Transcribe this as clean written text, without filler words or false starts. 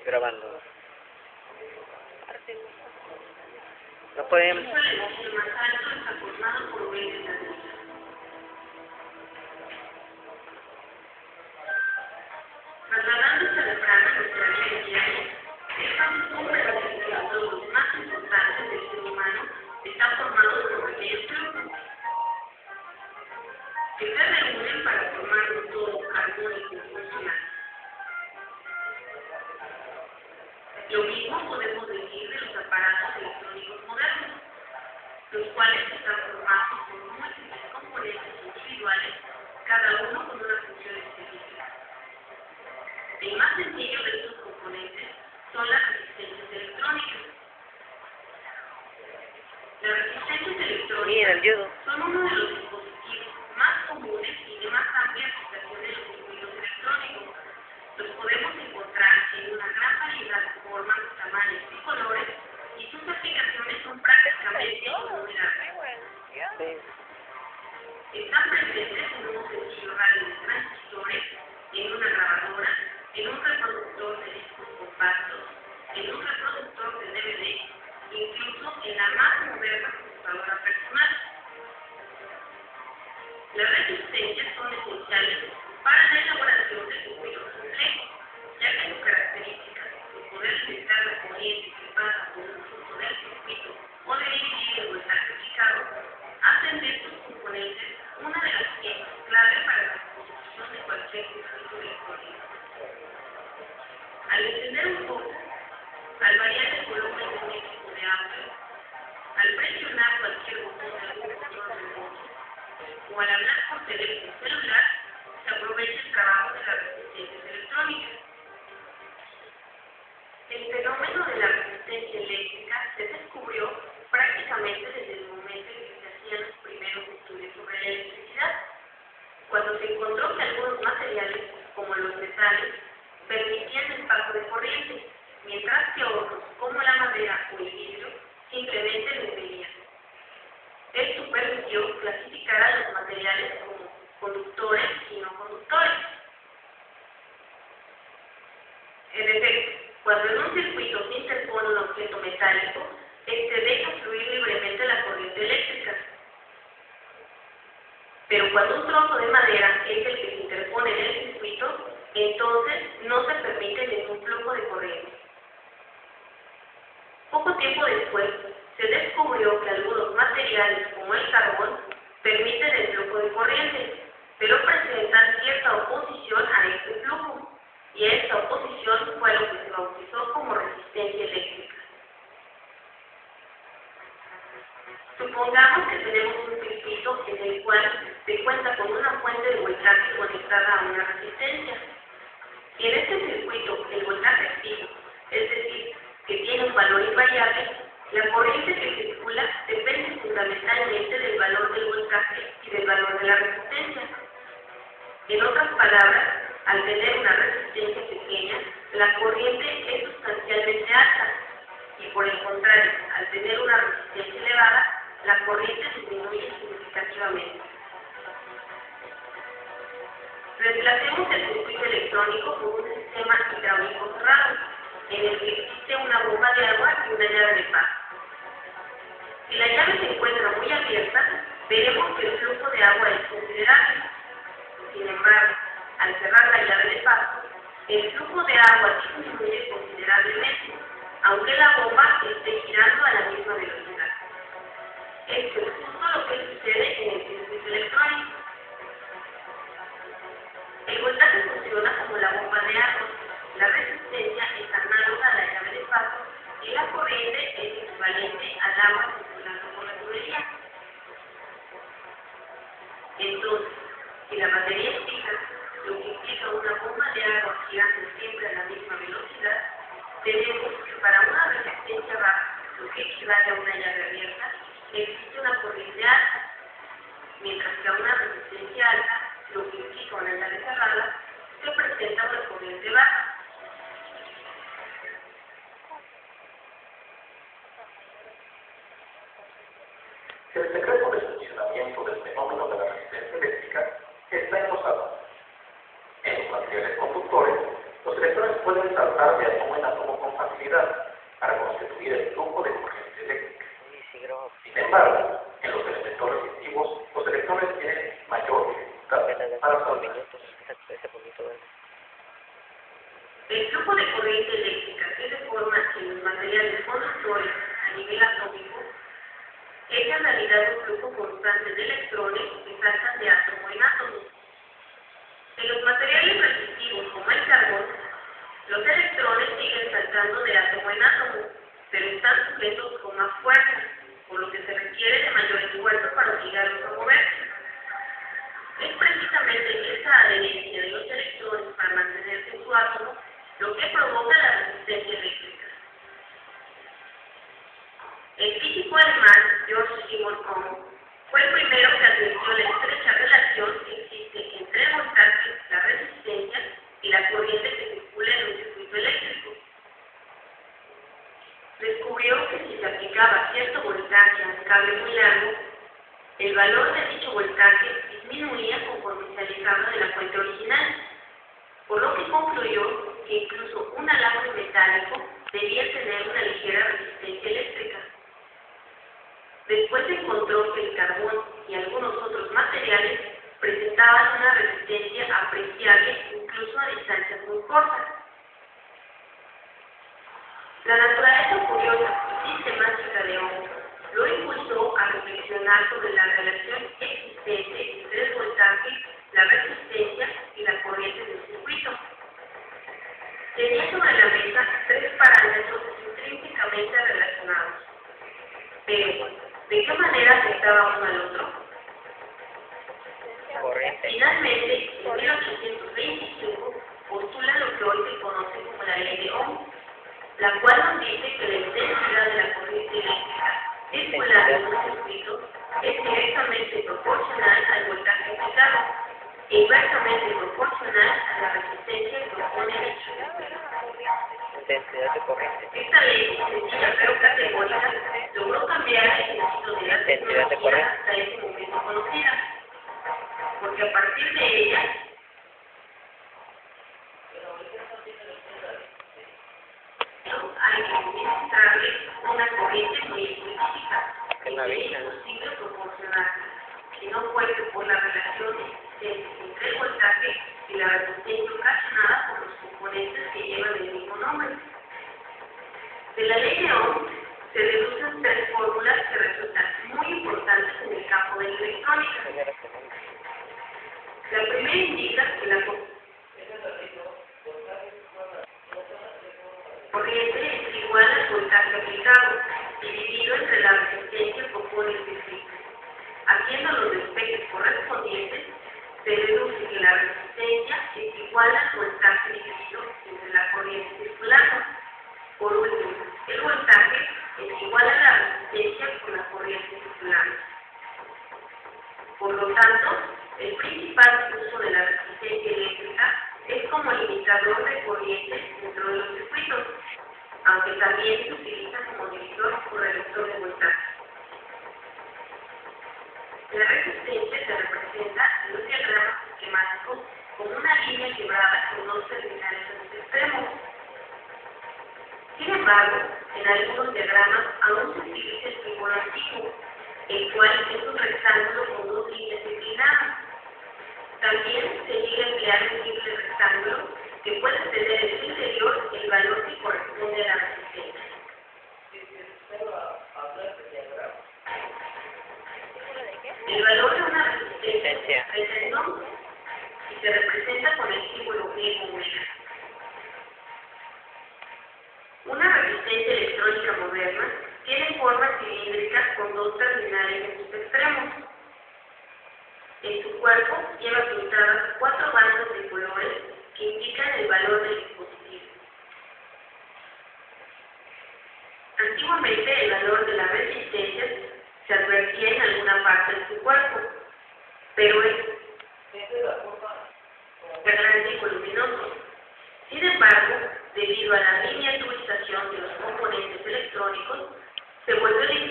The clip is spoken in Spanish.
Grabando. No podemos. El edificio más alto está formado por 20 ladrillos. Trasladándose de plano a nuestra vida diaria, estamos completamente que los logros más importantes del ser humano están formados por pequeños grupos que se reúnen para formar un todo armónico y funcional. Lo mismo podemos decir de los aparatos electrónicos modernos, los cuales están formados por múltiples componentes individuales, cada uno con una función específica. El más sencillo de estos componentes son las resistencias electrónicas. Las resistencias electrónicas son uno de los dispositivos más comunes y de más amplia aplicación de los circuitos electrónicos. Los podemos encontrar en una gran variedad de formas, tamaños y colores, y sus aplicaciones son prácticamente innumerables. Están presentes en un sencillo radio de transistores, en una grabadora, en un reproductor de discos compactos, en un reproductor de DVD, incluso en la más moderna computadora personal. Las resistencias son esenciales para la elaboración de circuitos complejos, ya que su característica de poder limitar la corriente que pasa por un punto del circuito o de dividir el voltaje aplicado hacen de estos componentes una de las piezas clave para la composición de cualquier circuito electrónico. Al encender un foco, al variar el volumen de un equipo de audio, al presionar cualquier botón de algún control remoto o al hablar por teléfono celular, se aprovecha el trabajo de las resistencias electrónicas. El fenómeno de la resistencia eléctrica se descubrió prácticamente desde el momento en que se hacían los primeros estudios sobre la electricidad, cuando se encontró que algunos materiales, como los metales, permitían el paso de corriente, mientras que otros, como la madera o el vidrio, simplemente lo impedían. Esto permitió clasificar a los materiales como conductores y no conductores. En efecto, cuando en un circuito se interpone un objeto metálico, este deja fluir libremente la corriente eléctrica. Pero cuando un trozo de madera es el que se interpone en el circuito, entonces no se permite ningún flujo de corriente. Poco tiempo después, se descubrió que algunos materiales, como el carbón, permiten el flujo de corriente, pero presentan cierta oposición a este flujo, y esta oposición fue lo que se bautizó como resistencia eléctrica. Supongamos que tenemos un circuito en el cual se cuenta con una fuente de voltaje conectada a una resistencia. Y en este circuito, el voltaje activo, es decir, que tiene un valor invariable, la corriente que circula depende fundamentalmente del valor del voltaje y del valor de la resistencia. En otras palabras, al tener una resistencia pequeña, la corriente es sustancialmente alta, y por el contrario, al tener una resistencia elevada, la corriente disminuye significativamente. Reemplacemos el circuito electrónico por un sistema hidráulico cerrado, en el que existe una bomba de agua y una llave de paso. Si la llave se encuentra muy abierta, veremos que el flujo de agua es considerable. Sin embargo, al cerrar la llave de paso, el flujo de agua disminuye considerablemente, aunque la bomba esté girando a la misma velocidad. Esto es justo lo que sucede en el circuito electrónico. El voltaje funciona como la bomba de agua, la resistencia es análoga a la llave de paso y la corriente es equivalente al agua circulando por la tubería. Entonces, si la batería es fija, lo que implica una bomba de agua girando siempre a la misma velocidad, tenemos que para una resistencia baja, lo que equivale a una llave abierta, existe una corriente alta, mientras que a una resistencia alta, lo que implica una llave cerrada, se presenta una corriente baja. El secreto del funcionamiento del fenómeno de la resistencia eléctrica está en los átomos. En los materiales conductores, los electrones pueden saltar de átomo en átomo velocidad para constituir el flujo de corriente eléctrica. Uy, sí, grabo. Sin embargo, en los elementos resistivos, los electrones tienen mayor dificultad Apenas de para 5 saltar. minutos. Ese poquito verde. El flujo de corriente eléctrica que se forma en los materiales conductores a nivel atómico es en realidad un flujo constante de electrones que saltan de átomo en átomo. En los materiales resistivos como el carbón, los electrones siguen saltando de átomo en átomo, pero están sujetos con más fuerza, por lo que se requiere de mayor esfuerzo para obligarlos a moverse. Es precisamente esa adherencia de los electrones para mantenerse en su átomo lo que provoca la resistencia eléctrica. El físico alemán Georg Simon Ohm fue el primero que advirtió la estrecha relación que existe entre el voltaje, la resistencia y la corriente que circula en un circuito eléctrico. Descubrió que si se aplicaba cierto voltaje a un cable muy largo, el valor de dicho voltaje disminuía conforme se alejaba de la fuente original, por lo que concluyó que incluso un alambre metálico debía tener una ligera resistencia eléctrica. Después encontró que el carbón y algunos otros materiales presentaban una resistencia apreciable incluso a distancias muy cortas. La naturaleza curiosa y sistemática de Ohm lo impulsó a reflexionar sobre la relación existente entre el voltaje, la resistencia y la corriente del circuito. Tenía sobre la mesa tres parámetros intrínsecamente relacionados, pero ¿de qué manera afectaba uno al otro? Corriente. Finalmente, en 1825, postula lo que hoy se conoce como la ley de Ohm, la cual nos dice que la intensidad de la corriente eléctrica circulando en un circuito es directamente proporcional al voltaje aplicado e inversamente proporcional a la resistencia que opone dicho. Intensidad de corriente. Esta ley, sencilla pero categórica, logró cambiar el sentido de la tecnología hasta ese momento conocida, porque a partir de ella, hay que suministrarle una corriente muy específica, Que la es vista. imposible proporcionarla, si no fuese por la relación existente entre el voltaje y la resistencia ocasionada por los componentes que llevan el mismo nombre. De la ley de Ohm se deducen tres fórmulas que resultan muy importantes en el campo de la electrónica. La primera indica que la corriente es igual al voltaje aplicado, dividido entre la resistencia que opone el circuito. Haciendo los despejes correspondientes, se deduce que la resistencia es igual al voltaje dividido entre la corriente circulando. Por último, el voltaje es igual a la resistencia por la corriente circulante. Por lo tanto, el principal uso de la resistencia eléctrica es como limitador de corriente dentro de los circuitos, aunque también se utiliza como divisor o reductor de voltaje. La resistencia se representa en los diagramas esquemáticos como una línea quebrada con dos terminales en los extremos. Sin embargo, en algunos diagramas aún se utiliza el símbolo antiguo, el cual es un rectángulo con dos líneas inclinadas. También se llega a emplear un simple rectángulo que puede tener en su interior el valor que corresponde a la resistencia. El valor de una resistencia se presentó y se representa con el símbolo griego omega. Una resistencia electrónica moderna tiene forma cilíndrica con dos terminales en sus extremos. En su cuerpo lleva pintadas 4 bandas de colores que indican el valor del dispositivo. Antiguamente el valor de la resistencia se advertía en alguna parte de su cuerpo, pero es grande y voluminoso. Sin embargo, debido a la miniaturización de los componentes electrónicos, se vuelve difícil